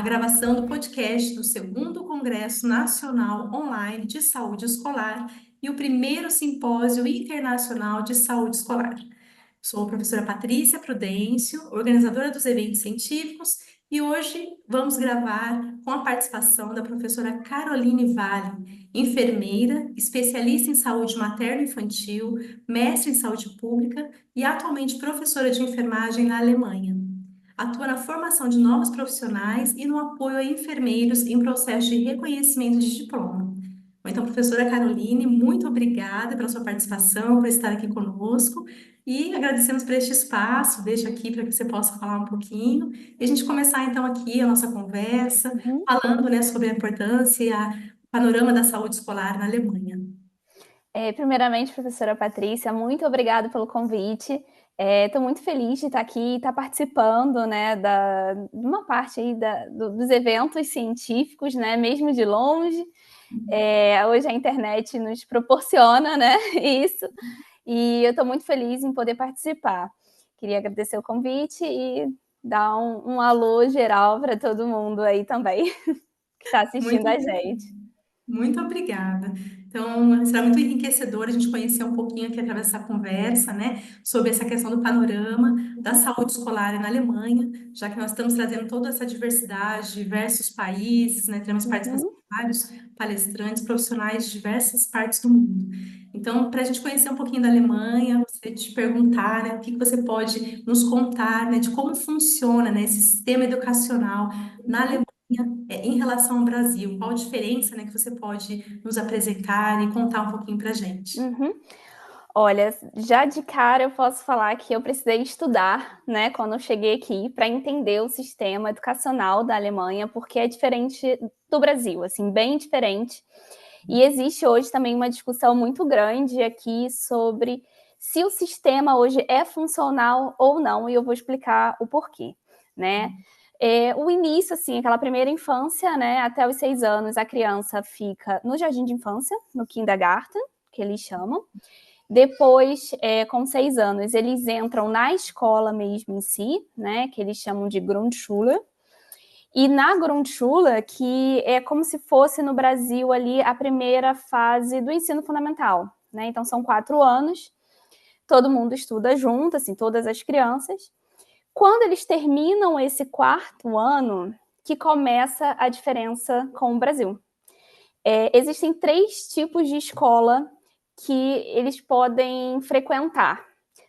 gravação do podcast do segundo Congresso Nacional Online de Saúde Escolar e o primeiro Simpósio Internacional de Saúde Escolar. Sou a professora Patrícia Prudêncio, organizadora dos eventos científicos, e hoje vamos gravar com a participação da professora Caroline Vale, enfermeira, especialista em saúde materno-infantil, mestre em saúde pública e atualmente professora de enfermagem na Alemanha. Atua na formação de novos profissionais e no apoio a enfermeiros em processo de reconhecimento de diploma. Então, professora Caroline, muito obrigada pela sua participação, por estar aqui conosco e agradecemos por este espaço. Deixo aqui para que você possa falar um pouquinho e a gente começar então aqui a nossa conversa, Uhum. falando, né, sobre a importância e o panorama da saúde escolar na Alemanha. Primeiramente, professora Patrícia, muito obrigada pelo convite. Estou muito feliz de estar aqui e estar participando, né, de uma parte aí dos eventos científicos, né, mesmo de longe. Hoje a internet nos proporciona, né, isso, e eu estou muito feliz em poder participar. Queria agradecer o convite e dar um alô geral para todo mundo aí também que está assistindo Muito a gente. Muito obrigada. Então, será muito enriquecedor a gente conhecer um pouquinho aqui através dessa conversa, né, sobre essa questão do panorama da saúde escolar na Alemanha, já que nós estamos trazendo toda essa diversidade, diversos países, né, temos participação Uhum. de vários palestrantes, profissionais de diversas partes do mundo. Então, para a gente conhecer um pouquinho da Alemanha, você te perguntar, né, o que que você pode nos contar, né, de como funciona, né, esse sistema educacional na Alemanha em relação ao Brasil? Qual a diferença, né, que você pode nos apresentar e contar um pouquinho para a gente? Uhum. Olha, já de cara eu posso falar que eu precisei estudar, né, quando eu cheguei aqui, para entender o sistema educacional da Alemanha, porque é diferente do Brasil, assim, bem diferente. E existe hoje também uma discussão muito grande aqui sobre se o sistema hoje é funcional ou não, e eu vou explicar o porquê, né? O início, assim, aquela primeira infância, né, até os 6 anos, a criança fica no jardim de infância, no kindergarten, que eles chamam. Depois, com 6 anos, eles entram na escola mesmo em si, né, que eles chamam de Grundschule. E na Grundschule, que é como se fosse no Brasil ali a primeira fase do ensino fundamental, né? Então são 4 anos, todo mundo estuda junto, assim, todas as crianças. Quando eles terminam esse 4º ano, que começa a diferença com o Brasil. Existem 3 tipos de escola que eles podem frequentar.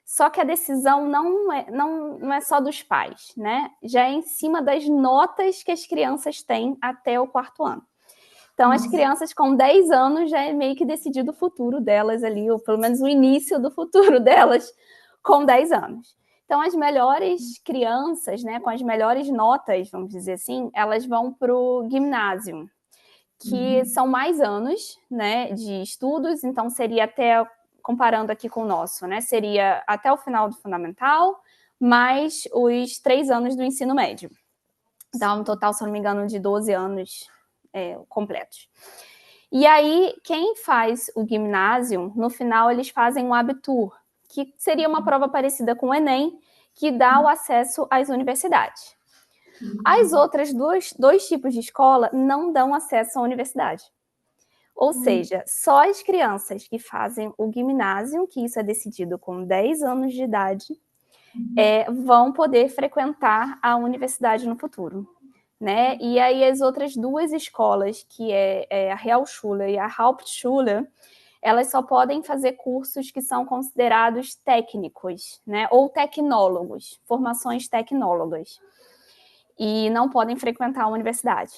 Só que a decisão não é só dos pais, né? Já é em cima das notas que as crianças têm até o 4º ano. Então, as Nossa, crianças com 10 anos já é meio que decidido o futuro delas ali, ou pelo menos o início do futuro delas com 10 anos. Então, as melhores crianças, né, com as melhores notas, vamos dizer assim, elas vão para o ginásio, que são mais anos, né, de estudos, então seria até, comparando aqui com o nosso, né, seria até o final do fundamental, mais os 3 anos do ensino médio. Dá um total, se eu não me engano, de 12 anos completos. E aí, quem faz o ginásio, no final eles fazem um Abitur, que seria uma prova parecida com o Enem, que dá o acesso às universidades. As outras dois tipos de escola não dão acesso à universidade. Ou seja, só as crianças que fazem o ginásio, que isso é decidido com 10 anos de idade, vão poder frequentar a universidade no futuro. Né? E aí as outras 2 escolas, que é a Realschule e a Hauptschule, elas só podem fazer cursos que são considerados técnicos, né? Ou tecnólogos, formações tecnólogas. E não podem frequentar a universidade.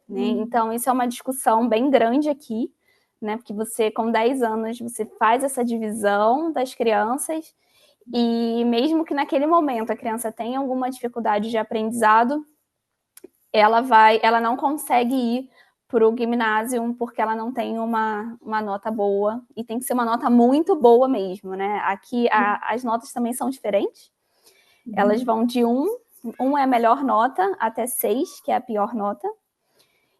Né? Então, isso é uma discussão bem grande aqui, né? Porque você, com 10 anos, você faz essa divisão das crianças e mesmo que naquele momento a criança tenha alguma dificuldade de aprendizado, ela não consegue ir para o ginásio porque ela não tem uma nota boa, e tem que ser uma nota muito boa mesmo, né? Aqui as notas também são diferentes, elas vão de 1 é a melhor nota, até 6, que é a pior nota.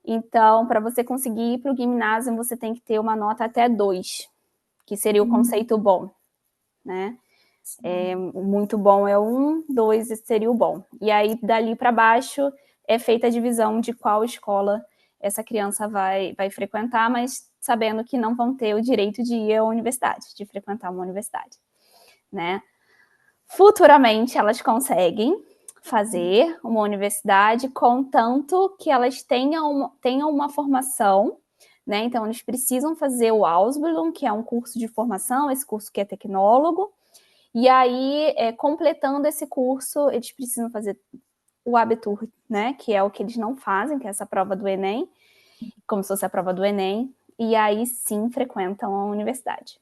Então, para você conseguir ir para o ginásio, você tem que ter uma nota até 2, que seria o conceito bom, né? Muito bom é 1, 2 seria o bom. E aí, dali para baixo, é feita a divisão de qual escola essa criança vai frequentar, mas sabendo que não vão ter o direito de ir à universidade, de frequentar uma universidade, né? Futuramente, elas conseguem fazer uma universidade, contanto que elas tenham uma formação, né? Então, eles precisam fazer o Ausbildung, que é um curso de formação, esse curso que é tecnólogo, e aí, completando esse curso, eles precisam fazer o Abitur, né? Que é o que eles não fazem, que é essa prova do Enem, como se fosse a prova do Enem, e aí sim frequentam a universidade.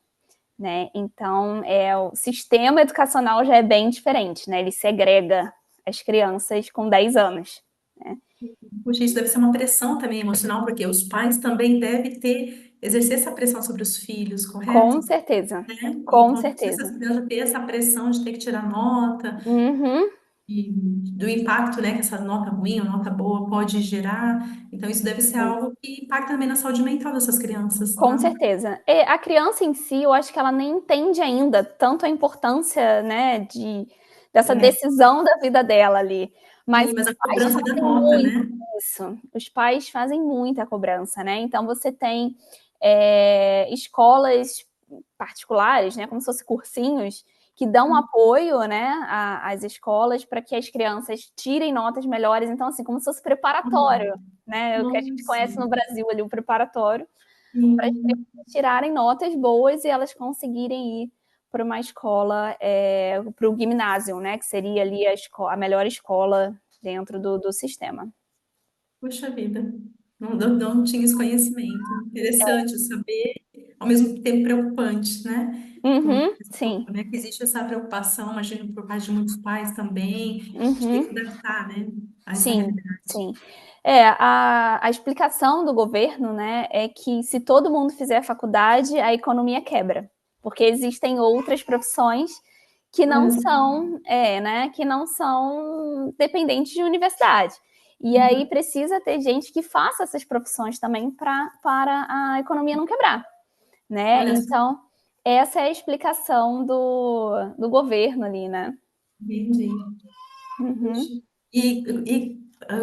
Né? Então, o sistema educacional já é bem diferente, né? Ele segrega as crianças com 10 anos. Né? Puxa, isso deve ser uma pressão também emocional, porque os pais também devem exercer essa pressão sobre os filhos, correto? Com certeza, Né? com Então, não sei se certeza. essa criança ter essa pressão de ter que tirar nota, Uhum, e do impacto, né, que essa nota ruim ou nota boa pode gerar. Então, isso deve ser sim, algo que impacta também na saúde mental dessas crianças, com né? certeza. E a criança em si, eu acho que ela nem entende ainda tanto a importância, né, dessa É, decisão da vida dela ali. Mas sim, mas os a pais cobrança da fazem nota, muito né? isso. Os pais fazem muita cobrança, né? Então você tem escolas particulares, né, como se fossem cursinhos, que dão apoio, né, às escolas para que as crianças tirem notas melhores. Então, assim, como se fosse preparatório, né? O que a gente Nossa, conhece no Brasil ali, o preparatório, para as sim. crianças tirarem notas boas e elas conseguirem ir para uma escola, para o ginásio, né? Que seria ali a melhor escola dentro do sistema. Puxa vida, não tinha esse conhecimento. Interessante saber, ao mesmo tempo preocupante, né? Como Uhum, você falou, sim. né? Que existe essa preocupação, imagino, por parte de muitos pais também, de ter que Uhum. adaptar, né, a essa Sim, realidade. sim. A explicação do governo, né, é que se todo mundo fizer faculdade, a economia quebra, porque existem outras profissões que não Hum, são, né, que não são dependentes de universidade. E aí uhum. precisa ter gente que faça essas profissões também para a economia não quebrar, né? Olha só, Então, essa é a explicação do governo ali, né? entendi. Uhum, Puxa.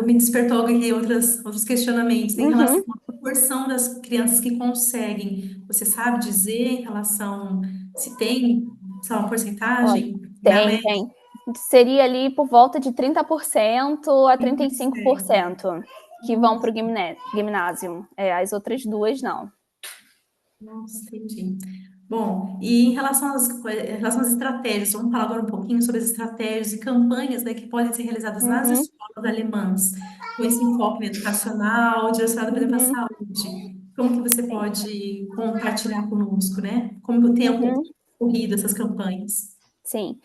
Me despertou aqui outros questionamentos em uhum. relação à proporção das crianças que conseguem. Você sabe dizer em relação se tem, sei lá, uma Olha, porcentagem na tem, média? tem. Seria ali por volta de 30% a Quem consegue? 35% que vão para Nossa, o ginásio. As outras duas, não. nossa, entendi. Bom, e em relação às estratégias, vamos falar agora um pouquinho sobre as estratégias e campanhas, né, que podem ser realizadas nas Uhum, escolas alemãs, com esse enfoque educacional, direcionado, por exemplo, à uhum, saúde. Como que você sim. pode compartilhar conosco, né? Como que tem Uhum, ocorrido essas campanhas? sim.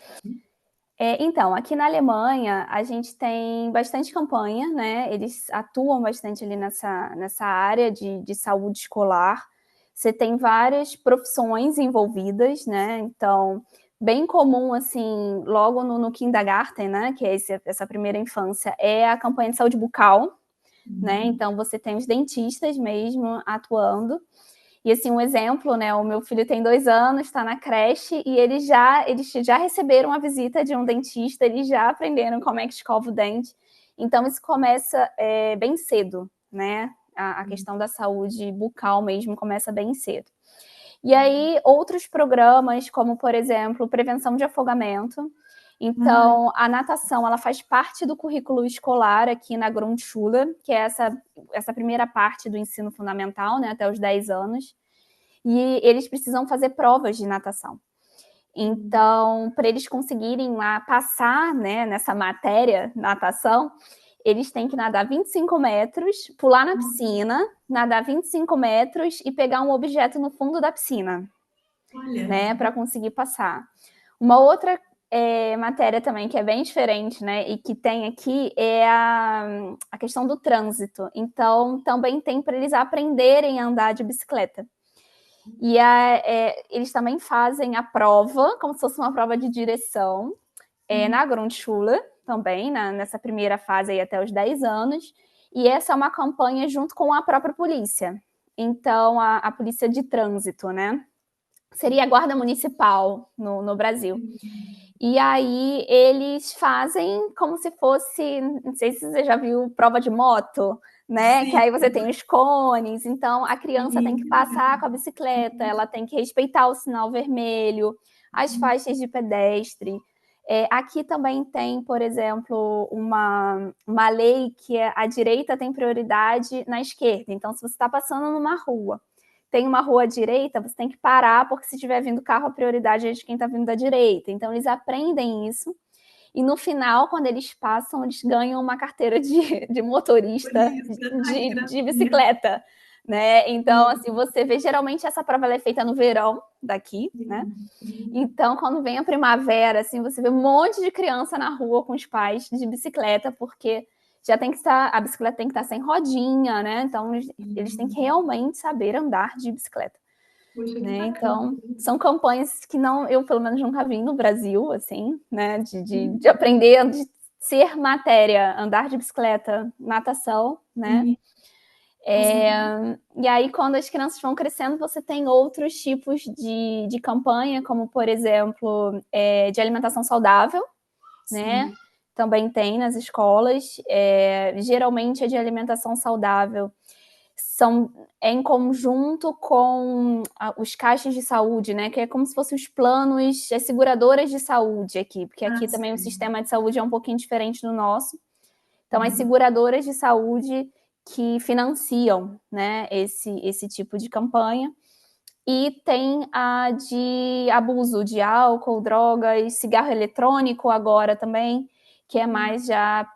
Então, aqui na Alemanha, a gente tem bastante campanha, né? Eles atuam bastante ali nessa área de saúde escolar. Você tem várias profissões envolvidas, né? Então, bem comum, assim, logo no kindergarten, né? Que é essa primeira infância, é a campanha de saúde bucal, né? Uhum. Então, você tem os dentistas mesmo atuando. E assim, um exemplo, né? O meu filho tem 2 anos, está na creche e eles já receberam a visita de um dentista, eles já aprenderam como é que escova o dente. Então, isso começa bem cedo, né? A questão da saúde bucal mesmo começa bem cedo. E aí, outros programas, como, por exemplo, prevenção de afogamento. Ah, Então, a natação, ela faz parte do currículo escolar aqui na Grundschule, que é essa primeira parte do ensino fundamental, né, até os 10 anos. E eles precisam fazer provas de natação. Então, para eles conseguirem lá passar, né, nessa matéria, natação, eles têm que nadar 25 metros, pular na piscina, nadar 25 metros e pegar um objeto no fundo da piscina, olha, né, para conseguir passar. Uma outra matéria também que é bem diferente, né, e que tem aqui é a questão do trânsito. Então, também tem para eles aprenderem a andar de bicicleta. E eles também fazem a prova, como se fosse uma prova de direção, na Grundschule, também, nessa primeira fase aí até os 10 anos. E essa é uma campanha junto com a própria polícia. Então, a polícia de trânsito, né? Seria a guarda municipal no Brasil. E aí eles fazem como se fosse, não sei se você já viu prova de moto, né? Que Sim, aí você tem os cones, então a criança tem que sim, que legal. passar com a bicicleta, ela tem que respeitar o sinal vermelho, as faixas de pedestre. Aqui também tem, por exemplo, uma lei que a direita tem prioridade na esquerda. Então, se você está passando numa rua, tem uma rua à direita, você tem que parar, porque se estiver vindo carro, a prioridade é de quem está vindo da direita. Então, eles aprendem isso. E no final, quando eles passam, eles ganham uma carteira de Por motorista isso. Ai, que de gracinha. bicicleta, né? Então, assim, você vê, geralmente essa prova ela é feita no verão daqui, né? Então, quando vem a primavera, assim, você vê um monte de criança na rua com os pais de bicicleta, porque já tem que estar, a bicicleta tem que estar sem rodinha, né? Então, eles têm que realmente saber andar de bicicleta, Poxa, que né? bacana. Então, são campanhas que não, eu pelo menos nunca vi no Brasil, assim, né? De aprender, de ser matéria, andar de bicicleta, natação, né? Sim. Nossa, muito E aí, quando as crianças vão crescendo, você tem outros tipos de campanha, como, por exemplo, de alimentação saudável, né? sim. Também tem nas escolas. Geralmente, a de alimentação saudável é em conjunto com os caixas de saúde, né? Que é como se fossem os planos, as seguradoras de saúde aqui, porque Ah, aqui também o sim. sistema de saúde é um pouquinho diferente do nosso. Então, as seguradoras de saúde que financiam, né, esse tipo de campanha. E tem a de abuso de álcool, drogas, cigarro eletrônico agora também, que é mais já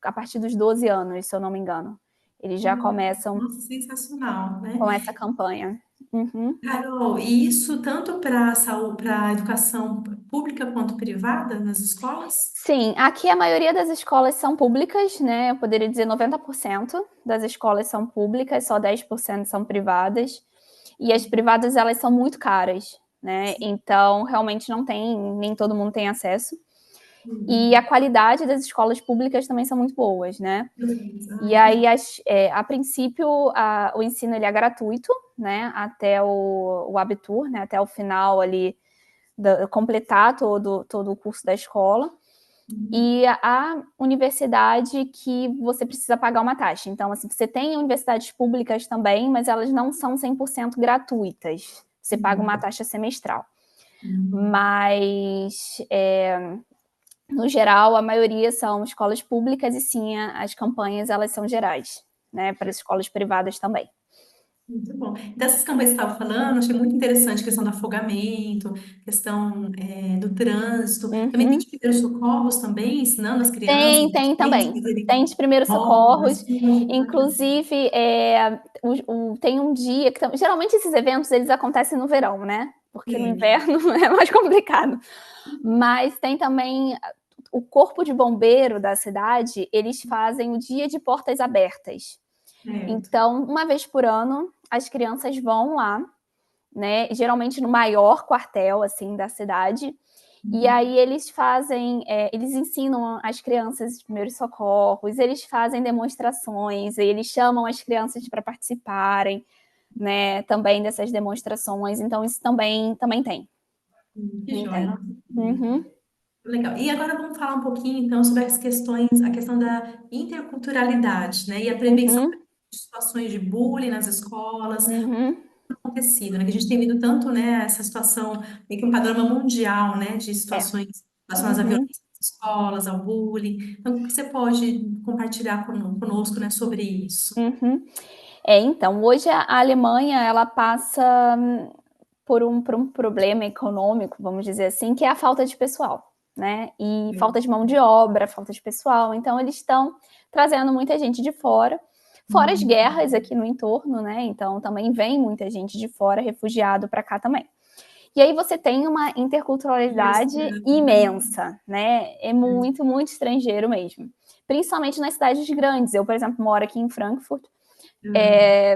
a partir dos 12 anos, se eu não me engano. Eles já Olha, começam nossa, sensacional, né? com essa campanha. Uhum. Carol, e isso tanto para a saúde, para a educação pública quanto privada nas escolas? Sim, aqui a maioria das escolas são públicas, né? Eu poderia dizer 90% das escolas são públicas, só 10% são privadas. E as privadas, elas são muito caras, né? Então, realmente não tem, nem todo mundo tem acesso. E a Sim. qualidade das escolas públicas também são muito boas, né? Meu Deus, E ai, que aí, legal. a princípio, o ensino ele é gratuito, né? Até o abitur, né? Até o final ali, completar todo o curso da escola. E a universidade que você precisa pagar uma taxa. Então, assim, você tem universidades públicas também, mas elas não são 100% gratuitas. Você paga uma taxa semestral. Mas, no geral, a maioria são escolas públicas e sim, as campanhas elas são gerais, né? Para as escolas privadas também. Muito bom. Dessas campanhas que você estava falando, achei muito interessante a questão do afogamento, questão do trânsito. Também tem Uhum. de primeiros socorros também, ensinando as crianças, Tem adolescentes, a também. fazerem Tem de primeiros obras. socorros. Inclusive, tem um dia que geralmente esses eventos eles acontecem no verão, né? Porque no Sim, inverno é mais complicado. Mas tem também o corpo de bombeiro da cidade, eles fazem o dia de portas abertas. certo. Então, uma vez por ano, as crianças vão lá, né? Geralmente no maior quartel assim da cidade. E aí eles ensinam as crianças os primeiros socorros, eles fazem demonstrações, eles chamam as crianças para participarem, né, também dessas demonstrações. Então isso também tem, Que também joia. tem. Nossa. Uhum, Legal. E agora vamos falar um pouquinho, então, sobre as questões, a questão da interculturalidade, né? E a prevenção uhum, de situações de bullying nas escolas, uhum, acontecido, né? Que a gente tem visto tanto, né, essa situação, meio que um panorama mundial, né, de é, situações relacionadas à uhum, violência nas escolas, ao bullying. Então, o que você pode compartilhar conosco, né, sobre isso? uhum. Então, hoje a Alemanha, ela passa por um problema econômico, vamos dizer assim, que é a falta de pessoal, né? E falta de mão de obra, falta de pessoal. Então, eles estão trazendo muita gente de fora as guerras aqui no entorno, né? Então, também vem muita gente de fora, refugiado para cá também. E aí você tem uma interculturalidade Diversidade, né? imensa, né? É muito, muito estrangeiro mesmo. Principalmente nas cidades grandes. Eu, por exemplo, moro aqui em Frankfurt.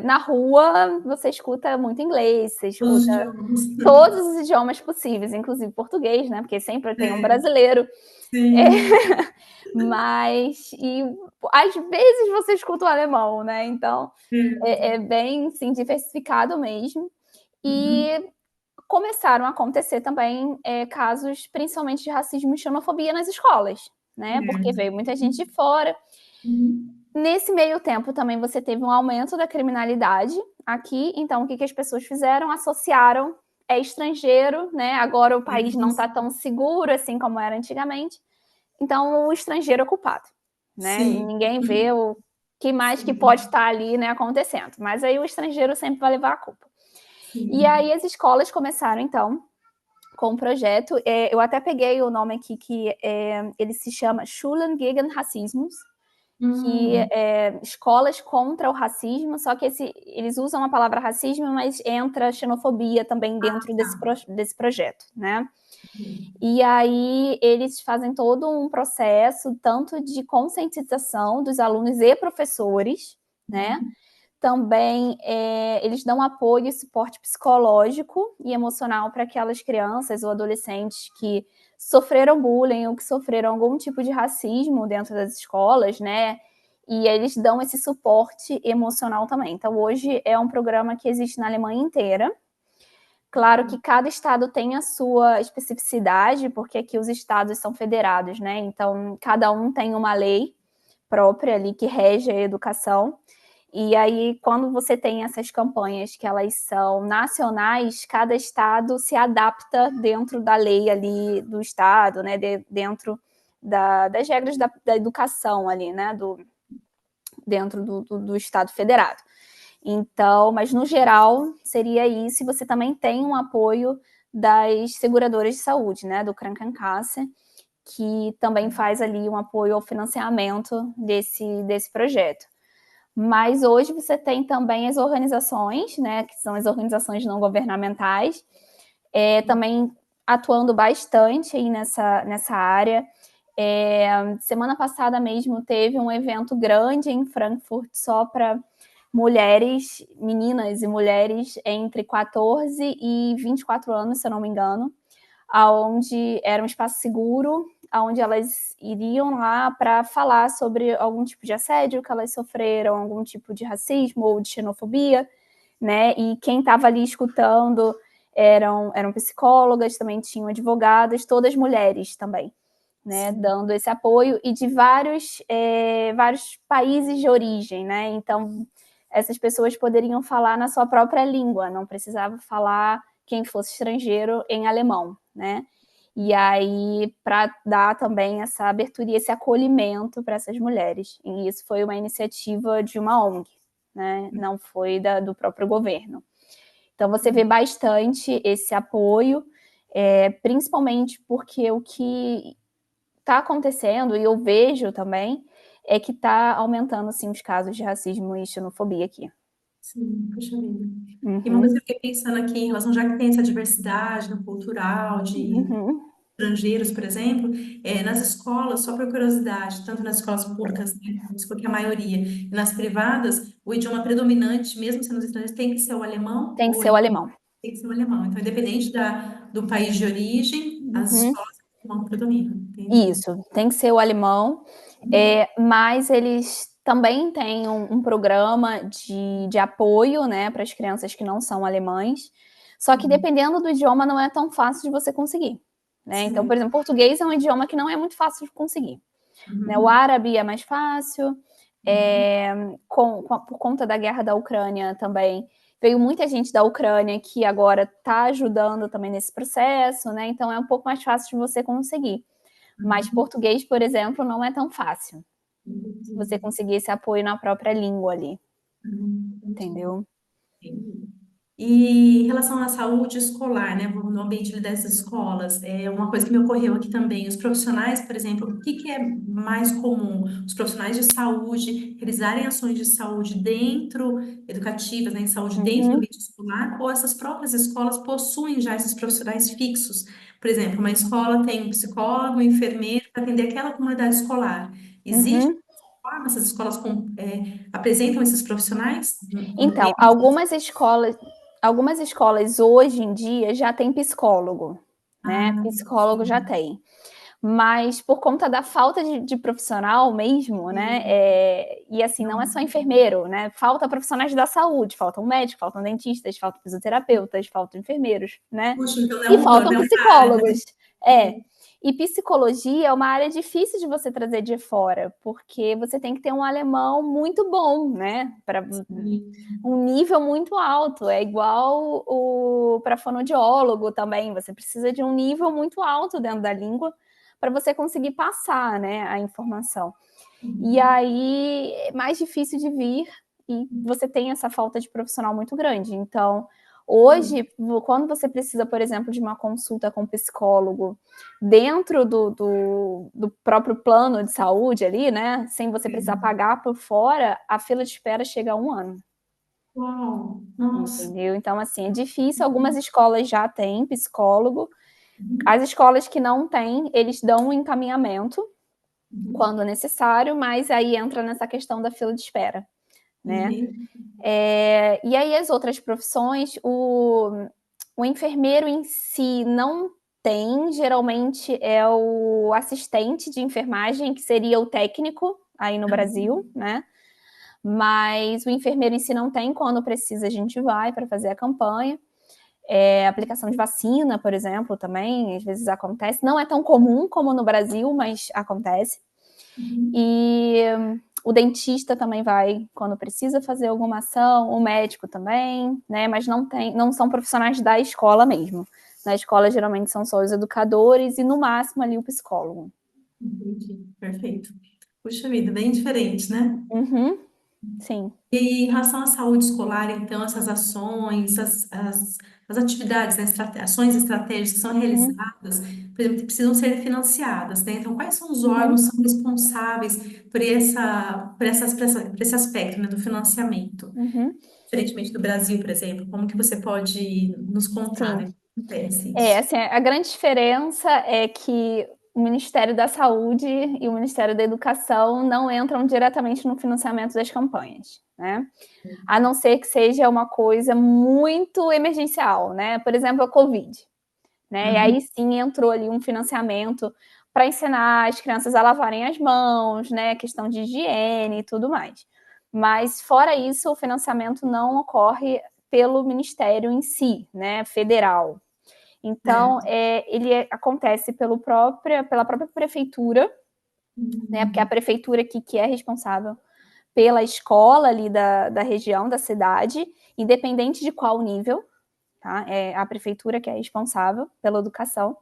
Na rua, você escuta muito inglês, você Todos os escuta idiomas. todos os idiomas possíveis, inclusive português, né? Porque sempre tem um É, brasileiro. É, sim. e às vezes você escuta o alemão, né? Então É. é bem sim, diversificado mesmo. Uhum. E começaram a acontecer também casos, principalmente de racismo e xenofobia nas escolas, né? Porque Certo. veio muita gente de fora. Uhum. Nesse meio tempo também você teve um aumento da criminalidade aqui, então o que as pessoas fizeram? Associaram estrangeiro, né? Agora o país não está tão seguro assim como era antigamente, então o estrangeiro é culpado, né? Sim. Ninguém vê o que mais que pode Sim. estar ali, né, acontecendo, mas aí o estrangeiro sempre vai levar a culpa. E Sim. aí as escolas começaram então com um projeto, eu até peguei o nome aqui que ele se chama Schulen gegen Rassismus, que é escolas contra o racismo, só que eles usam a palavra racismo, mas entra xenofobia também dentro desse projeto, né? E aí eles fazem todo um processo, tanto de conscientização dos alunos e professores, né? Também eles dão apoio e suporte psicológico e emocional para aquelas crianças ou adolescentes que sofreram bullying ou que sofreram algum tipo de racismo dentro das escolas, né? E eles dão esse suporte emocional também. Então, hoje é um programa que existe na Alemanha inteira. Claro que cada estado tem a sua especificidade, porque aqui os estados são federados, né? Então, cada um tem uma lei própria ali que rege a educação. E aí, quando você tem essas campanhas que elas são nacionais, cada estado se adapta dentro da lei ali do estado, né? Dentro das regras da educação ali, né? Dentro do estado federado. Então, mas no geral seria isso. E você também tem um apoio das seguradoras de saúde, né? Do Krankenkasse, que também faz ali um apoio ao financiamento desse projeto. Mas hoje você tem também as organizações, né, que são as organizações não governamentais, também atuando bastante aí nessa área. Semana passada mesmo teve um evento grande em Frankfurt só para mulheres, meninas e mulheres entre 14 e 24 anos, se eu não me engano, aonde era um espaço seguro, aonde elas iriam lá para falar sobre algum tipo de assédio que elas sofreram, algum tipo de racismo ou de xenofobia, né? E quem estava ali escutando eram psicólogas, também tinham advogadas, todas mulheres também, né? Sim. Dando esse apoio e de vários países de origem, né? Então essas pessoas poderiam falar na sua própria língua, não precisava falar quem fosse estrangeiro em alemão, né? E aí, para dar também essa abertura e esse acolhimento para essas mulheres. E isso foi uma iniciativa de uma ONG, né? Não foi do próprio governo. Então, você vê bastante esse apoio, principalmente porque o que está acontecendo, e eu vejo também, é que está aumentando, assim, os casos de racismo e xenofobia aqui. Sim, puxa vida. E uma coisa Uhum, que eu fiquei pensando aqui, em relação, já que tem essa diversidade no cultural, de uhum. estrangeiros, por exemplo, nas escolas, só por curiosidade, tanto nas escolas públicas, né, como se for que a maioria, e nas privadas, o idioma predominante, mesmo sendo estrangeiro, tem que ser o alemão, Tem que ou ser o alemão. tem que ser o alemão. Então, independente do país de origem, as Uhum. escolas vão predominam. Entendi. Isso, tem que ser o alemão, mas eles também têm um programa de apoio, né, para as crianças que não são alemães, só que Uhum. dependendo do idioma não é tão fácil de você conseguir, né? Então, por Sim. exemplo, português é um idioma que não é muito fácil de conseguir, né? O Uhum. árabe é mais fácil, Uhum. por conta da guerra da Ucrânia também, veio muita gente da Ucrânia que agora está ajudando também nesse processo, né? Então é um pouco mais fácil de você conseguir. Mas Uhum. português, por exemplo, não é tão fácil você Entendi. conseguir esse apoio na própria língua ali, Entendi. entendeu? Entendi. E em relação à saúde escolar, né, no ambiente ali dessas escolas, é uma coisa que me ocorreu aqui também. Os profissionais, por exemplo, o que que é mais comum? Os profissionais de saúde realizarem ações de saúde dentro, educativas, né, em saúde dentro do Uhum, ambiente escolar, ou essas próprias escolas possuem já esses profissionais fixos? Por exemplo, uma escola tem um psicólogo, um enfermeiro para atender aquela comunidade escolar. Existe uhum. forma, essas escolas apresentam esses profissionais no Então, ambiente? algumas escolas hoje em dia já têm psicólogo, né? Ah, Psicólogo já sim. tem. Mas por conta da falta de profissional mesmo, né? E assim, não é só enfermeiro, né? Falta profissionais da saúde, faltam médicos, faltam dentistas, faltam fisioterapeutas, faltam enfermeiros, né? Puxa, então E faltam é uma área, psicólogos. E psicologia é uma área difícil de você trazer de fora, porque você tem que ter um alemão muito bom, né? Para um nível muito alto. É igual para fonoaudiólogo também. Você precisa de um nível muito alto dentro da língua para você conseguir passar, né, a informação. E aí é mais difícil de vir e você tem essa falta de profissional muito grande. Então, hoje, quando você precisa, por exemplo, de uma consulta com um psicólogo dentro do próprio plano de saúde ali, né, sem você precisar pagar por fora, a fila de espera chega a 1 ano. Uau, nossa. Entendeu? Então, assim, é difícil. Algumas escolas já têm psicólogo. As escolas que não têm, eles dão um encaminhamento quando necessário, mas aí entra nessa questão da fila de espera, né? E aí as outras profissões, o enfermeiro em si não tem, geralmente é o assistente de enfermagem, que seria o técnico aí no Brasil, né? Mas o enfermeiro em si não tem, quando precisa a gente vai para fazer a campanha. Aplicação de vacina, por exemplo, também, às vezes acontece. Não é tão comum como no Brasil, mas acontece. E o dentista também vai quando precisa fazer alguma ação, o médico também, né? Mas não são profissionais da escola mesmo. Na escola, geralmente, são só os educadores e, no máximo, ali o psicólogo. Entendi, perfeito. Puxa vida, bem diferente, né? Sim. E em relação à saúde escolar, então, essas ações, as atividades, né, ações estratégicas que são realizadas, por exemplo, precisam ser financiadas, né? Então, quais são os órgãos que são responsáveis por esse aspecto, né, do financiamento? Diferentemente do Brasil, por exemplo, como que você pode nos contar, Sim. né, como acontece isso? Assim, a grande diferença é que o Ministério da Saúde e o Ministério da Educação não entram diretamente no financiamento das campanhas, né? A não ser que seja uma coisa muito emergencial, né? Por exemplo, a Covid, né? E aí sim entrou ali um financiamento para ensinar as crianças a lavarem as mãos, né? Questão de higiene e tudo mais. Mas fora isso, o financiamento não ocorre pelo Ministério em si, né? Federal. Então, ele acontece pela própria prefeitura, né? Porque é a prefeitura aqui que é responsável pela escola ali da região, da cidade, independente de qual nível, tá? É a prefeitura que é responsável pela educação.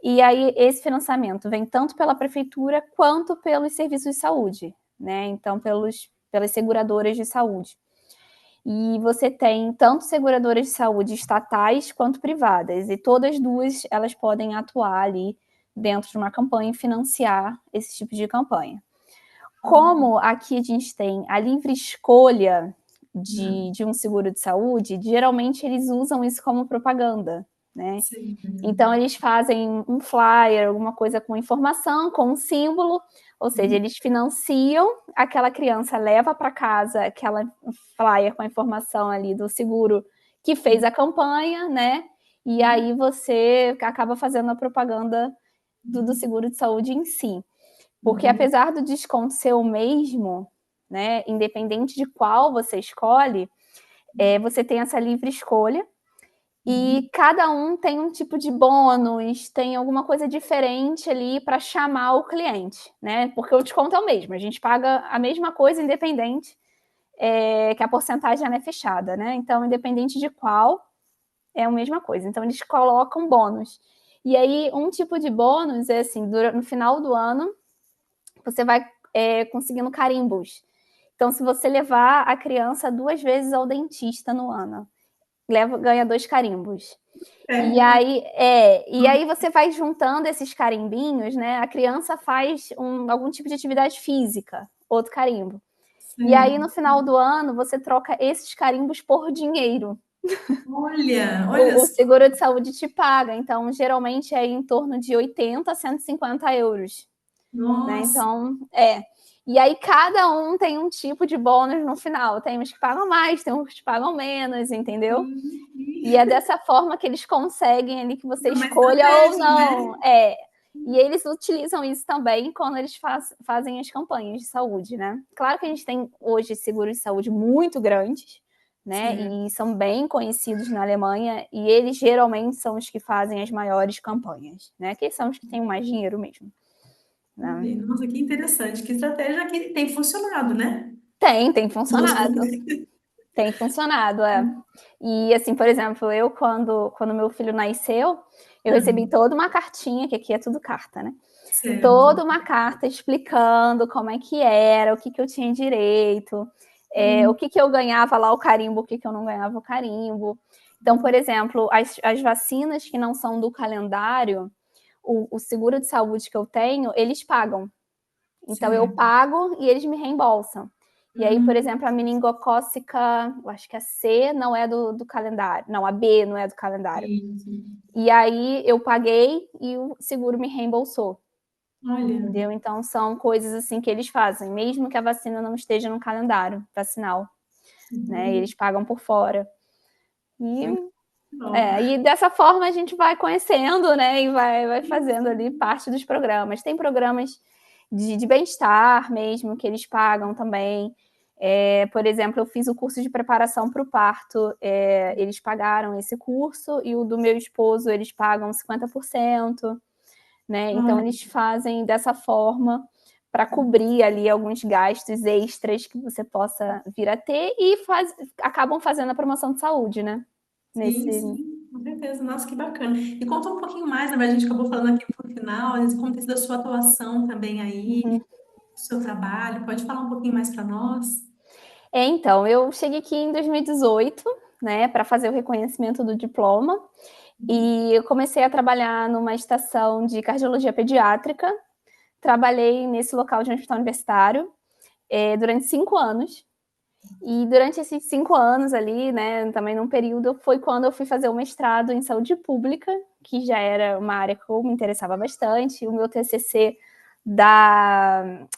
E aí esse financiamento vem tanto pela prefeitura quanto pelos serviços de saúde, né? Então, pelas seguradoras de saúde. E você tem tanto seguradoras de saúde estatais quanto privadas, e todas duas elas podem atuar ali dentro de uma campanha e financiar esse tipo de campanha. Como aqui a gente tem a livre escolha de um seguro de saúde, geralmente eles usam isso como propaganda, né? Sim. Então, eles fazem um flyer, alguma coisa com informação, com um símbolo, ou seja, eles financiam, aquela criança leva para casa aquela flyer com a informação ali do seguro que fez a campanha, né? E aí você acaba fazendo a propaganda do seguro de saúde em si. Porque apesar do desconto ser o mesmo, né, independente de qual você escolhe, você tem essa livre escolha, e cada um tem um tipo de bônus, tem alguma coisa diferente ali para chamar o cliente, né? Porque o desconto é o mesmo, a gente paga a mesma coisa independente, que a porcentagem é fechada, né? Então, independente de qual, é a mesma coisa. Então, eles colocam bônus. E aí, um tipo de bônus é assim, no final do ano, você vai conseguindo carimbos. Então, se você levar a criança 2 vezes ao dentista no ano, ganha 2 carimbos. E aí você vai juntando esses carimbinhos, né? A criança faz algum tipo de atividade física, outro carimbo. E aí, no final do ano, você troca esses carimbos por dinheiro. Olha O só. seguro de saúde te paga. Então, geralmente é em torno de 80 a 150 euros. Né? Nossa. Então, E aí, cada um tem um tipo de bônus no final. Tem uns que pagam mais, tem uns que pagam menos, entendeu? E é dessa forma que eles conseguem ali que você É uma escolha ou estratégia, não. né? E eles utilizam isso também quando eles fazem as campanhas de saúde, né? Claro que a gente tem hoje seguros de saúde muito grandes, né? Certo. E são bem conhecidos na Alemanha, e eles geralmente são os que fazem as maiores campanhas, né? Que são os que têm mais dinheiro mesmo, né? Nossa, que interessante. Que estratégia que tem funcionado, né? Tem funcionado. Tem funcionado, é. E assim, por exemplo, eu quando meu filho nasceu, eu recebi toda uma cartinha, que aqui é tudo carta, né? Certo. Toda uma carta explicando como é que era, o que eu tinha direito, o que eu ganhava lá o carimbo, o que eu não ganhava o carimbo. Então, por exemplo, as vacinas que não são do calendário, o seguro de saúde que eu tenho, eles pagam. Então, eu Certo. pago e eles me reembolsam. E aí, por exemplo, a meningocócica, eu acho que a C não é do calendário. Não, a B não é do calendário. Isso. E aí, eu paguei e o seguro me reembolsou. Olha. Entendeu? Então, são coisas assim que eles fazem, mesmo que a vacina não esteja no calendário vacinal, né? Eles pagam por fora. E, Muito bom. e dessa forma a gente vai conhecendo, né? E vai fazendo ali parte dos programas. Tem programas de bem-estar mesmo, que eles pagam também. Por exemplo, eu fiz o curso de preparação para o parto, eles pagaram esse curso, e o do meu esposo eles pagam 50%. Né? Então, Olha, eles fazem dessa forma para cobrir ali alguns gastos extras que você possa vir a ter, e acabam fazendo a promoção de saúde, né? sim, Nesse... sim, com certeza. Nossa, que bacana. E conta um pouquinho mais, né? A gente acabou falando aqui por final, esse contexto da sua atuação também aí, Uhum. do seu trabalho. Pode falar um pouquinho mais para nós? Então, eu cheguei aqui em 2018, né, para fazer o reconhecimento do diploma, e eu comecei a trabalhar numa estação de cardiologia pediátrica. Trabalhei nesse local de um hospital universitário durante 5 anos. E durante esses 5 anos ali, né, também num período, foi quando eu fui fazer o mestrado em saúde pública, que já era uma área que eu me interessava bastante. O meu TCC da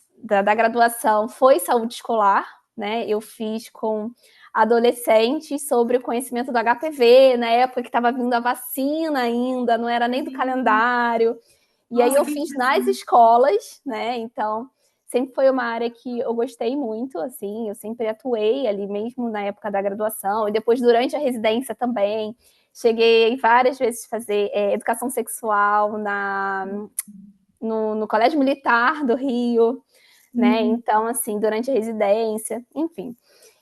graduação foi saúde escolar, né? Eu fiz com adolescentes sobre o conhecimento do HPV, na época que estava vindo a vacina ainda, não era nem do calendário. E aí Nossa, eu que fiz nas interessante. escolas, né? Então, sempre foi uma área que eu gostei muito, assim, eu sempre atuei ali mesmo na época da graduação, e depois durante a residência também. Cheguei várias vezes a fazer educação sexual no Colégio Militar do Rio, né? Então, assim, durante a residência, enfim.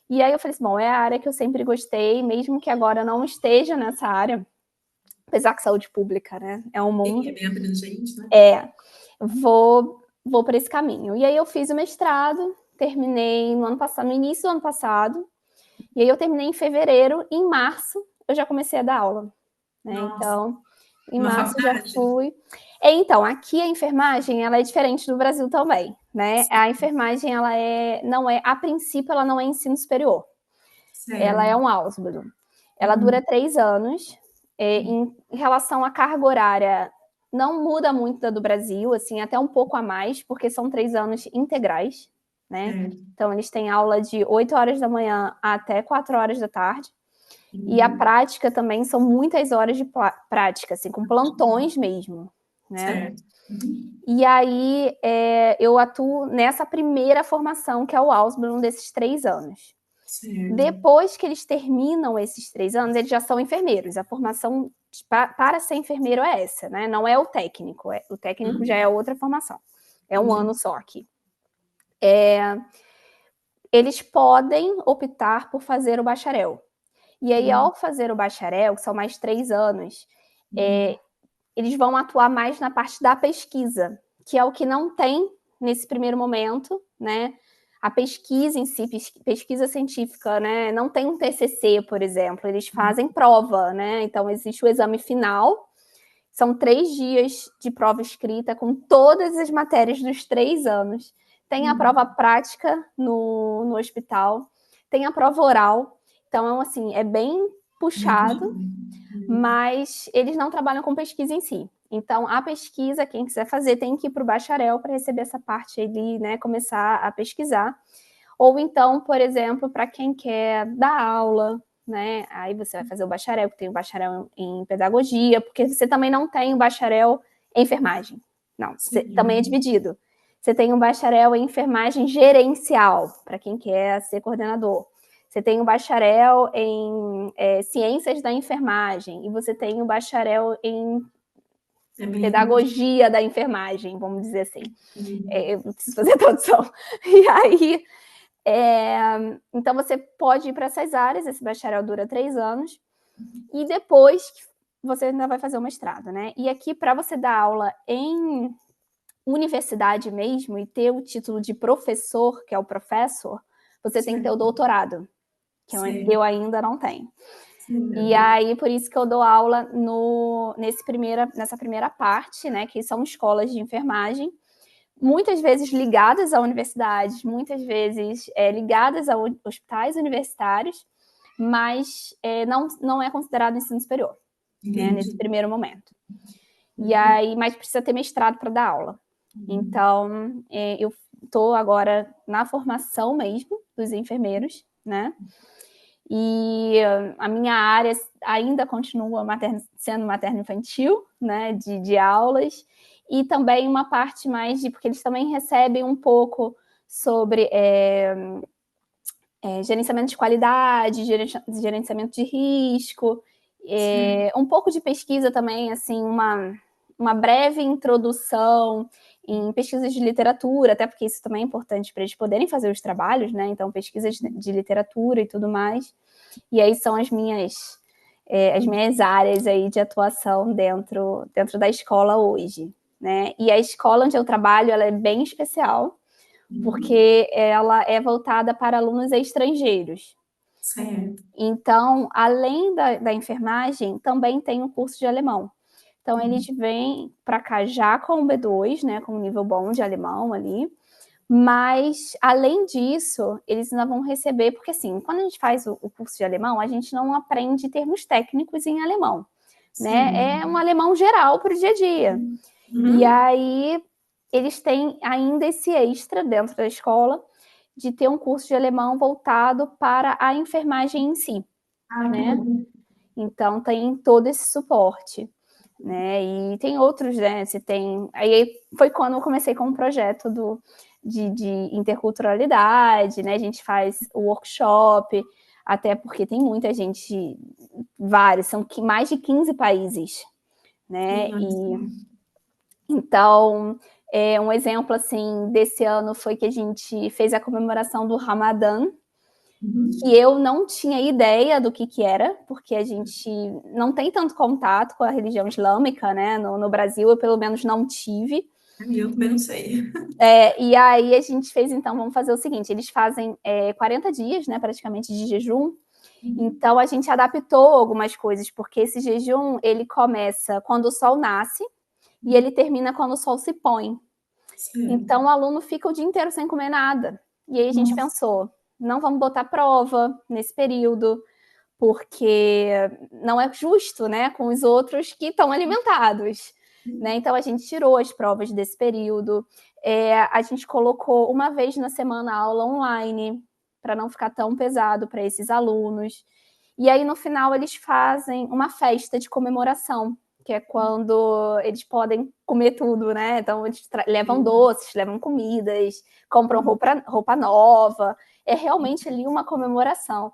E aí eu falei assim, bom, é a área que eu sempre gostei, mesmo que agora não esteja nessa área, apesar que saúde pública, né? É um Sim, é mundo. bem abrangente, né? Vou para esse caminho. E aí eu fiz o mestrado, terminei no ano passado, no início do ano passado, e aí eu terminei em fevereiro, e em março eu já comecei a dar aula, né? Nossa, Então, em uma março eu já faculdade? fui. Então, aqui a enfermagem, ela é diferente do Brasil também, né? A enfermagem, não é, a princípio, ela não é ensino superior. Ela Certo. é um Ausbildung. Ela dura 3 anos. Em relação à carga horária, não muda muito da do Brasil, assim, até um pouco a mais, porque são 3 anos integrais, né? Certo. Então, eles têm aula de 8 horas da manhã até 4 horas da tarde. E a prática também são muitas horas de prática, assim, com plantões mesmo, né? Certo. E aí eu atuo nessa primeira formação, que é o Ausbildung, desses 3 anos. Certo. Depois que eles terminam esses 3 anos, eles já são enfermeiros. A formação para ser enfermeiro é essa, né? Não é o técnico. O técnico já é outra formação. É um Entendi. ano só aqui. Eles podem optar por fazer o bacharel. E aí, ao fazer o bacharel, que são mais 3 anos, eles vão atuar mais na parte da pesquisa, que é o que não tem nesse primeiro momento, né? A pesquisa em si, pesquisa científica, né? Não tem um TCC, por exemplo, eles fazem prova, né? Então, existe o exame final, são 3 dias de prova escrita com todas as matérias dos 3 anos. Tem a prova prática no hospital, tem a prova oral. Então, assim, é bem Bem puxado, puxado. mas eles não trabalham com pesquisa em si. Então, a pesquisa, quem quiser fazer, tem que ir para o bacharel para receber essa parte ali, né? Começar a pesquisar. Ou então, por exemplo, para quem quer dar aula, né? Aí você vai fazer o bacharel, que tem o bacharel em pedagogia, porque você também não tem o bacharel em enfermagem. Não, também é Sim. dividido. Você tem um bacharel em enfermagem gerencial, para quem quer ser coordenador. Você tem um bacharel em ciências da enfermagem, e você tem um bacharel em É bem abrangente. pedagogia da enfermagem, vamos dizer assim. Eu preciso fazer a tradução. E aí, então você pode ir para essas áreas, esse bacharel dura 3 anos, e depois você ainda vai fazer o mestrado, né? E aqui, para você dar aula em universidade mesmo e ter o título de professor, que é o professor, você tem que ter o Certo, doutorado, que eu certo, ainda não tenho. E certo. aí, por isso que eu dou aula nessa primeira parte, né, que são escolas de enfermagem, muitas vezes ligadas a universidades, muitas vezes ligadas a hospitais universitários, mas não é considerado ensino superior, né, Entendi. nesse primeiro momento. E aí, mas precisa ter mestrado para dar aula. Então, eu estou agora na formação mesmo dos enfermeiros, né? E a minha área ainda continua sendo materno-infantil, né? De aulas, e também uma parte mais de, porque eles também recebem um pouco sobre gerenciamento de qualidade, gerenciamento de risco, um pouco de pesquisa também, assim, uma breve introdução em pesquisas de literatura, até porque isso também é importante para eles poderem fazer os trabalhos, né? Então, pesquisas de literatura e tudo mais. E aí são as minhas áreas aí de atuação dentro da escola hoje, né? E a escola onde eu trabalho, ela é bem especial, porque ela é voltada para alunos estrangeiros. Certo. Então, além da enfermagem, também tem um curso de alemão. Então, eles vêm para cá já com o B2, né, com um nível bom de alemão ali, mas, além disso, eles ainda vão receber, porque assim, quando a gente faz o curso de alemão, a gente não aprende termos técnicos em alemão, né? É um Sim. alemão geral para o dia a dia. E Uhum. aí, eles têm ainda esse extra dentro da escola de ter um curso de alemão voltado para a enfermagem em si, Ah, que né? bom. Então, tem todo esse suporte, né? E tem outros, né? Você tem... Aí foi quando eu comecei com um projeto de interculturalidade, né? A gente faz o workshop, até porque tem muita gente, vários, são mais de 15 países, né? E então, um exemplo assim desse ano foi que a gente fez a comemoração do Ramadã, que Uhum. eu não tinha ideia do que era, porque a gente não tem tanto contato com a religião islâmica, né? No Brasil, eu pelo menos não tive. Eu também não sei. E aí a gente fez, então, vamos fazer o seguinte: eles fazem 40 dias, né, praticamente, de jejum. Então a gente adaptou algumas coisas, porque esse jejum ele começa quando o sol nasce e ele termina quando o sol se põe. Certo. Então o aluno fica o dia inteiro sem comer nada. E aí a gente Nossa. pensou, não vamos botar prova nesse período, porque não é justo, né, com os outros que estão alimentados, né? Então a gente tirou as provas desse período, a gente colocou uma vez na semana aula online para não ficar tão pesado para esses alunos. E aí no final eles fazem uma festa de comemoração, que é quando eles podem comer tudo, né? Então eles levam doces, levam comidas, compram roupa nova. É realmente ali uma comemoração.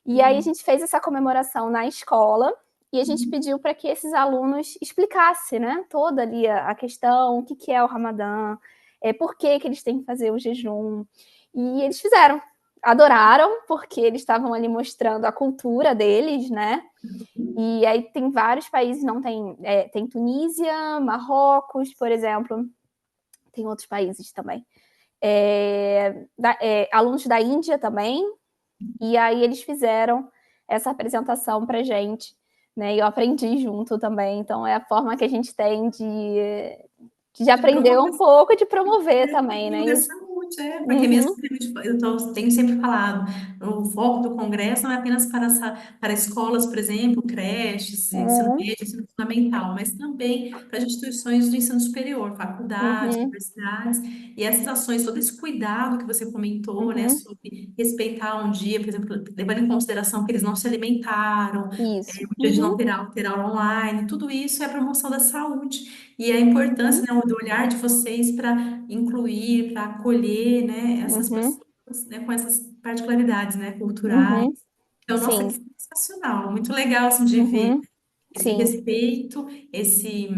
E aí a gente fez essa comemoração na escola e a gente pediu para que esses alunos explicassem, né, toda ali a questão, o que é o Ramadã, por que eles têm que fazer o jejum. E eles fizeram, adoraram, porque eles estavam ali mostrando a cultura deles, né? E aí tem vários países, não tem, tem Tunísia, Marrocos, por exemplo, tem outros países também. Alunos da Índia também, e aí eles fizeram essa apresentação para gente, né? E eu aprendi junto também. Então é a forma que a gente tem de De aprender promover um pouco, de promover também, né? promover saúde, porque mesmo Uhum, que tenho sempre falado, o foco do congresso não é apenas para escolas, por exemplo, creches, ensino uhum, médio, ensino fundamental, mas também para as instituições do ensino superior, faculdades, uhum, universidades, e essas ações, todo esse cuidado que você comentou, né, uhum. sobre respeitar um dia, por exemplo, levando em consideração que eles não se alimentaram, Isso. o dia de não Uhum, ter aula online, tudo isso é a promoção da saúde. e a importância, né, do olhar de vocês para incluir, para acolher, né, essas Uhum, pessoas, né, com essas particularidades, né, culturais. uhum, Então, nossa, que sim, sensacional, muito legal assim, de ver uhum, esse sim, respeito, esse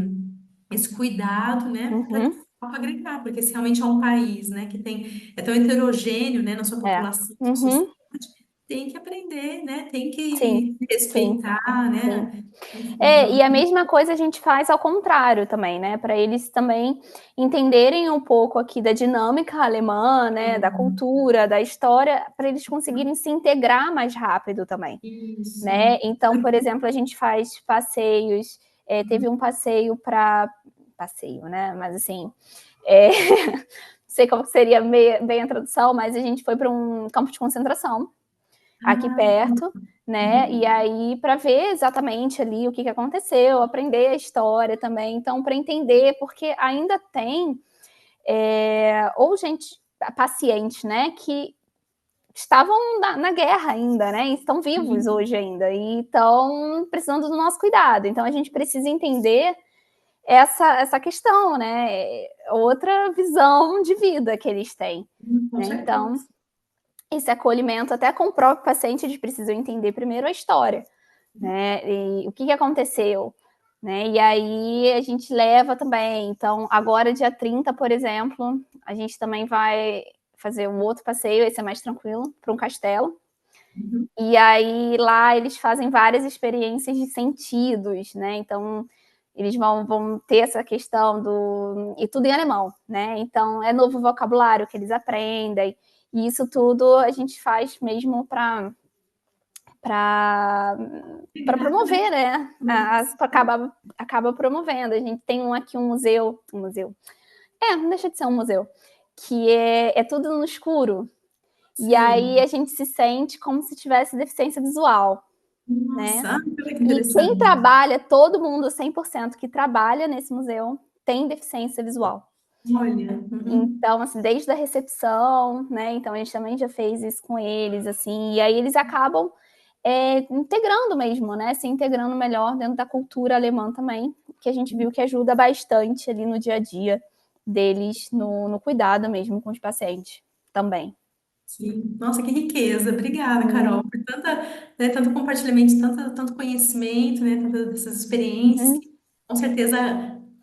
cuidado, né, para uhum, agregar, porque esse realmente é um país, né, que tem, é tão heterogêneo, né, na sua é, população, na sua uhum, sociedade, tem que aprender, né, tem sim, que sim, respeitar, sim. né, enfim, É, então, e a mesma coisa a gente faz ao contrário também, né? Para eles também entenderem um pouco aqui da dinâmica alemã, né? Da cultura, da história, para eles conseguirem se integrar mais rápido também, isso. né? Então, por exemplo, a gente faz passeios, teve um passeio para passeio, né? Mas assim, é, não sei como seria bem a tradução, mas a gente foi para um campo de concentração aqui Ah, perto, né? E uhum, aí, para ver exatamente ali o que, que aconteceu, aprender a história também. Então, para entender, porque ainda tem ou gente, pacientes, né, que estavam na guerra ainda, né? E estão vivos sim, hoje ainda e estão precisando do nosso cuidado. Então, a gente precisa entender essa questão, né? Outra visão de vida que eles têm, com né? Então, certeza. esse acolhimento, até com o próprio paciente, eles precisam entender primeiro a história, né? E o que, que aconteceu, né? E aí a gente leva também. Então, agora, dia 30, por exemplo, a gente também vai fazer um outro passeio, esse é mais tranquilo, para um castelo. Uhum. E aí lá eles fazem várias experiências de sentidos, né? Então, eles vão ter essa questão do. E tudo em alemão, né? Então, é novo vocabulário que eles aprendem. E isso tudo a gente faz mesmo para Obrigada, né? promover, né? Acaba promovendo. A gente tem aqui um museu. Não deixa de ser um museu, que é tudo no escuro. E Sei. aí a gente se sente como se tivesse deficiência visual, né? Nossa, olha que E quem interessante. trabalha, todo mundo 100% que trabalha nesse museu tem deficiência visual. Olha, uhum. Então, assim, desde a recepção, né? Então, a gente também já fez isso com eles, assim, e aí eles acabam integrando mesmo, né? Se integrando melhor dentro da cultura alemã também, que a gente viu que ajuda bastante ali no dia a dia deles, no cuidado mesmo com os pacientes também. Sim. Nossa, que riqueza. Obrigada, Carol, Uhum, por tanto compartilhamento, tanto conhecimento, né, tantas dessas experiências uhum, que com certeza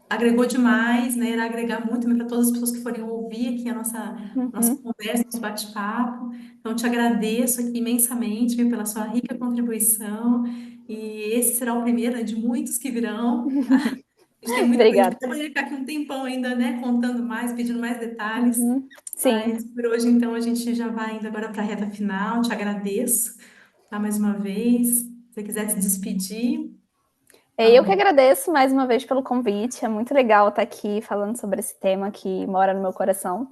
agregou demais, né, irá agregar muito para todas as pessoas que forem ouvir aqui a nossa uhum. conversa, nosso bate-papo. Então, te agradeço aqui imensamente, viu, pela sua rica contribuição. E esse será o primeiro, né, de muitos que virão. A gente tem muita coisa, a gente Obrigada. poderia ficar aqui um tempão ainda, né, contando mais, pedindo mais detalhes. Uhum. Sim. Mas por hoje, então, a gente já vai indo agora para a reta final. Te agradeço, tá, mais uma vez. Se você quiser se despedir, tá Eu que bom. agradeço mais uma vez pelo convite. É muito legal estar aqui falando sobre esse tema que mora no meu coração.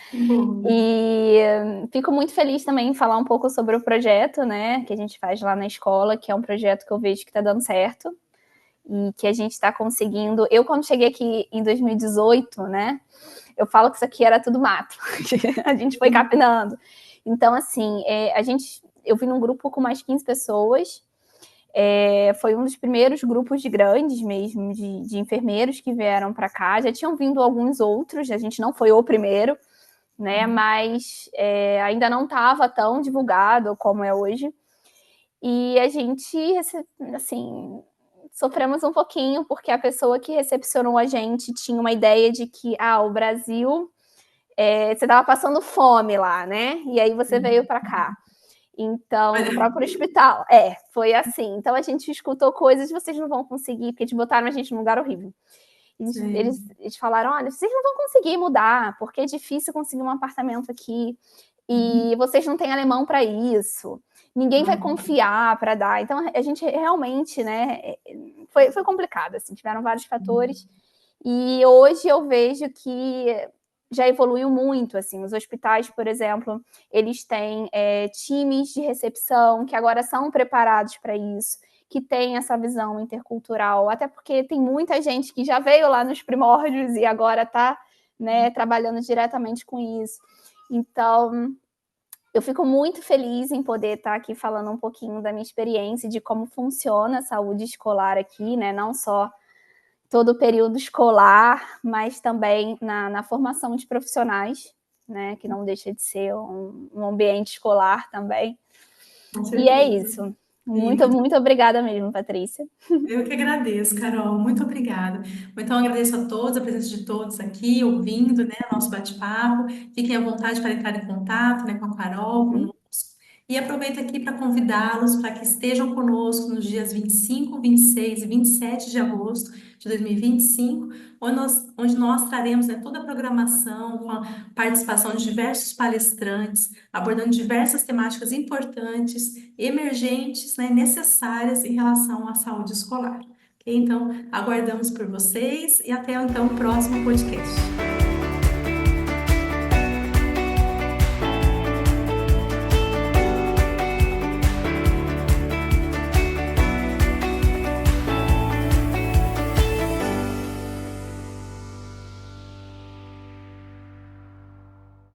Que bom. E fico muito feliz também em falar um pouco sobre o projeto, né, que a gente faz lá na escola, que é um projeto que eu vejo que está dando certo e que a gente está conseguindo. Eu, quando cheguei aqui em 2018, né, eu falo que isso aqui era tudo mato. A gente foi capinando. Então, assim, eu vim num grupo com mais 15 pessoas. Foi um dos primeiros grupos de grandes mesmo, de enfermeiros que vieram para cá. Já tinham vindo alguns outros, a gente não foi o primeiro, né? Mas ainda não estava tão divulgado como é hoje. E a gente, assim, sofremos um pouquinho, porque a pessoa que recepcionou a gente tinha uma ideia de que, o Brasil, você estava passando fome lá, né? E aí você veio para cá. Então, no Olha, próprio hospital, foi assim. Então, a gente escutou coisas, vocês não vão conseguir, porque eles botaram a gente num lugar horrível. sei. Eles falaram: olha, vocês não vão conseguir mudar, porque é difícil conseguir um apartamento aqui, e vocês não têm alemão para isso, ninguém vai Ah, confiar para dar. Então, a gente realmente, né, foi complicado, assim, tiveram vários fatores, e hoje eu vejo que já evoluiu muito, assim, os hospitais, por exemplo, eles têm times de recepção que agora são preparados para isso, que tem essa visão intercultural, até porque tem muita gente que já veio lá nos primórdios e agora está, né, trabalhando diretamente com isso. Então, eu fico muito feliz em poder estar aqui falando um pouquinho da minha experiência, de como funciona a saúde escolar aqui, né, não só todo o período escolar, mas também na formação de profissionais, né, que não deixa de ser um ambiente escolar também. Com E é certeza. isso. E Muito, muito muito obrigada mesmo, Patrícia. Eu que agradeço, Carol. Muito obrigada. Então, agradeço a todos, a presença de todos aqui, ouvindo, né, nosso bate-papo. Fiquem à vontade para entrar em contato, né, com a Carol, Uhum. conosco. E aproveito aqui para convidá-los para que estejam conosco nos dias 25, 26 e 27 de agosto de 2025, onde nós traremos, né, toda a programação com a participação de diversos palestrantes, abordando diversas temáticas importantes, emergentes, né, necessárias em relação à saúde escolar. Ok? Então, aguardamos por vocês e até então o próximo podcast.